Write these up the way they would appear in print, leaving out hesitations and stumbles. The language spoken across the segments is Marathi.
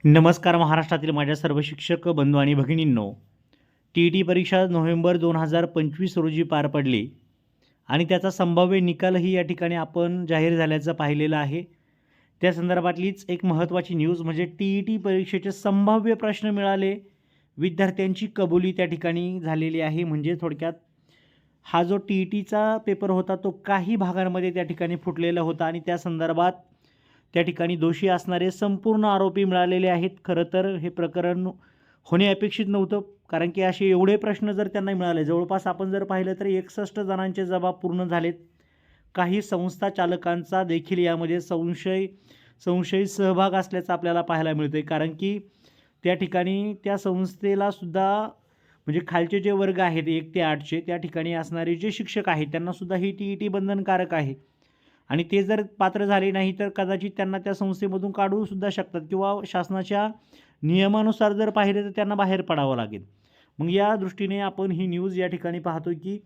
नमस्कार महाराष्ट्रातील माझ्या सर्व शिक्षक बंधू आणि भगिनींनो, टी परीक्षा नोव्हेंबर 2025 रोजी पार पडली आणि त्याचा संभाव्य निकालही या ठिकाणी आपण जाहीर झाल्याचं पाहिलेलं आहे. त्या संदर्भातलीच एक महत्त्वाची न्यूज म्हणजे परीक्षेचे संभाव्य प्रश्न मिळाले, विद्यार्थ्यांची कबुली त्या ठिकाणी झालेली आहे. म्हणजे थोडक्यात हा जो पेपर होता तो काही भागांमध्ये त्या ठिकाणी फुटलेला होता आणि त्या संदर्भात त्या ठिकाणी दोषी असणारे संपूर्ण आरोपी मिळालेले आहेत. खरं तर हे प्रकरण होणे अपेक्षित नव्हतं, कारण की असे एवढे प्रश्न जर त्यांना मिळाले, जवळपास आपण जर पाहिलं तर 61 जणांचे जबाब पूर्ण झालेत. काही संस्था चालकांचा देखील यामध्ये संशयित सहभाग असल्याचं आपल्याला पाहायला मिळतं. कारण की त्या ठिकाणी त्या संस्थेला सुद्धा म्हणजे खालचे जे वर्ग आहेत 1 ते 8चे त्या ठिकाणी असणारे जे शिक्षक आहेत त्यांनासुद्धा ही बंधनकारक आहे. आणि ते जर पात्र झाले नाही तर कदाचित त्यांना त्या संस्थेमधून काढूसुद्धा शकतात किंवा शासनाच्या नियमानुसार जर पाहिले तर त्यांना बाहेर पडावं लागेल. मग या दृष्टीने आपण ही न्यूज या ठिकाणी पाहतो की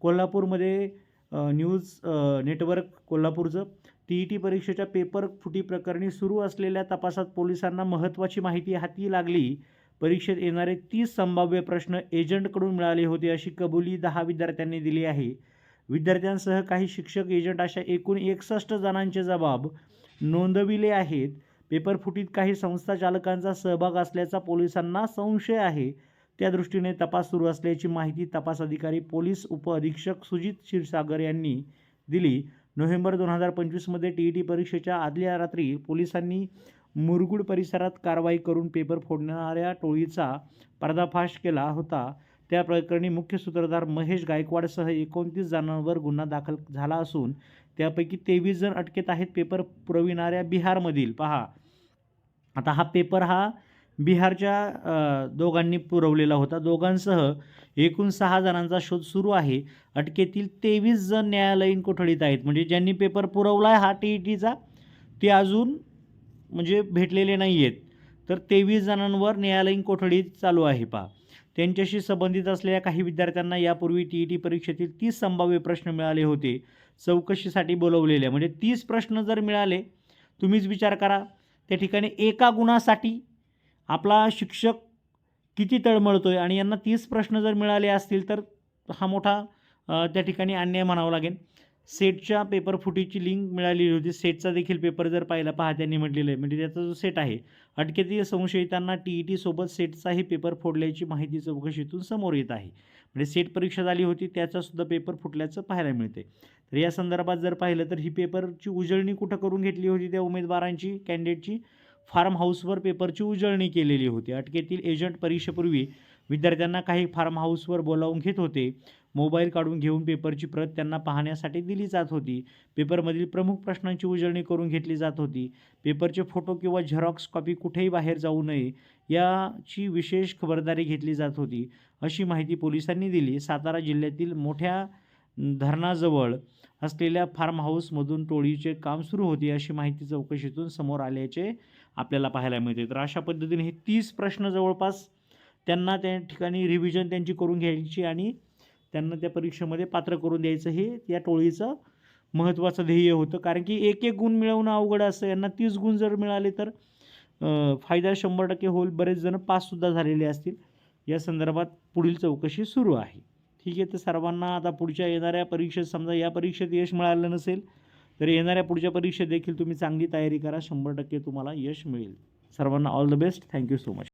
कोल्हापूरमध्ये न्यूज नेटवर्क कोल्हापूरचं परीक्षेच्या पेपर फुटी प्रकरणी सुरू असलेल्या तपासात पोलिसांना महत्त्वाची माहिती हाती लागली. परीक्षेत येणारे 30 संभाव्य प्रश्न एजंटकडून मिळाले होते अशी कबुली 10 विद्यार्थ्यांनी दिली आहे. विद्यार्थ्यांसह काही शिक्षक एजंट अशा एकूण 61 जणांचे जबाब नोंदविले आहेत. पेपरफुटीत काही संस्था चालकांचा सहभाग असल्याचा पोलिसांना संशय आहे. त्या दृष्टीने तपास सुरू असल्याची माहिती तपास अधिकारी पोलीस उपअधीक्षक सुजित क्षीरसागर यांनी दिली. नोव्हेंबर 2025 मध्ये परीक्षेच्या आदल्या रात्री पोलिसांनी मुरगुड परिसरात कारवाई करून पेपर फोडणाऱ्या टोळीचा पर्दाफाश केला होता. त्या प्रकरणी मुख्य सूत्रधार महेश गायकवाडसह 29 जणांवर गुन्हा दाखल झाला असून त्यापैकी 23 जण अटकेत आहेत. पेपर पुरविणाऱ्या बिहारमधील आता हा पेपर बिहारच्या दोघांनी पुरवलेला होता. दोघांसह एकूण 6 जणांचा शोध सुरू आहे. अटकेतील 23 जण न्यायालयीन कोठडीत आहेत. म्हणजे ज्यांनी पेपर पुरवला आहे हा टीईटीचा ते अजून म्हणजे भेटलेले नाही आहेत. तर 23 जणांवर न्यायालयीन कोठडी चालू आहे. त्यांच्याशी संबंधित असलेल्या काही विद्यार्थ्यांना यापूर्वी परीक्षेतील 30 संभाव्य प्रश्न मिळाले होते. चौकशीसाठी बोलवलेले म्हणजे 30 प्रश्न जर मिळाले, तुम्हीच विचार करा त्या ठिकाणी एका गुणासाठी आपला शिक्षक किती तळमळतोय आणि यांना 30 प्रश्न जर मिळाले असतील तर हा मोठा त्या ठिकाणी अन्याय म्हणावा लागेल. सेटच्या पेपर फुटीची लिंक मिळालेली होती. सेटचा देखील पेपर जर पाहिला त्यांनी म्हटलेलं आहे म्हणजे त्याचा जो सेट आहे अटकेतील संशयितांना सोबत सेटचाही पेपर फोडल्याची माहिती चौकशीतून समोर येत आहे. म्हणजे सेट परीक्षा झाली होती त्याचासुद्धा पेपर फुटल्याचं पाहायला मिळते. तर या संदर्भात जर पाहिलं तर ही पेपरची उजळणी कुठं करून घेतली होती त्या उमेदवारांची कॅन्डिडेटची फार्म हाऊसवर पेपरची उजळणी केलेली होती. अटकेतील एजंट परीक्षेपूर्वी विद्यार्थ्यांना काही फार्म हाऊसवर बोलावून घेत होते. मोबाईल काढून घेऊन पेपरची प्रत त्यांना पाहण्यासाठी दिली जात होती. पेपरमधील प्रमुख प्रश्नांची उजळणी करून घेतली जात होती. पेपरचे फोटो किंवा झेरॉक्स कॉपी कुठेही बाहेर जाऊ नये याची विशेष खबरदारी घेतली जात होती अशी माहिती पोलिसांनी दिली. सातारा जिल्ह्यातील मोठ्या धरणाजवळ असलेल्या फार्म हाऊसमधून टोळीचे काम सुरू होते अशी माहिती चौकशीतून समोर आल्याचे आपल्याला पाहायला मिळते. तर अशा पद्धतीने हे 30 प्रश्न जवळपास त्यांना त्या ठिकाणी रिव्हिजन त्यांची करून घ्यायची आणि त्यांना त्या परीक्षेमध्ये पात्र करून द्यायचं हे या टोळीचं महत्त्वाचं ध्येय होतं. कारण की एक गुण मिळवणं अवघड असं, यांना 30 गुण जर मिळाले तर फायदा 100% होईल. बरेच जण पाससुद्धा झालेले असतील. या संदर्भात पुढील चौकशी सुरू आहे. ठीक आहे. तर सर्वांना आता पुढच्या येणाऱ्या परीक्षेत समजा या परीक्षेत यश मिळालं नसेल तर येणाऱ्या पुढच्या परीक्षेत देखील तुम्ही चांगली तयारी करा. 100% तुम्हाला यश मिळेल. सर्वांना all the best. Thank you so much.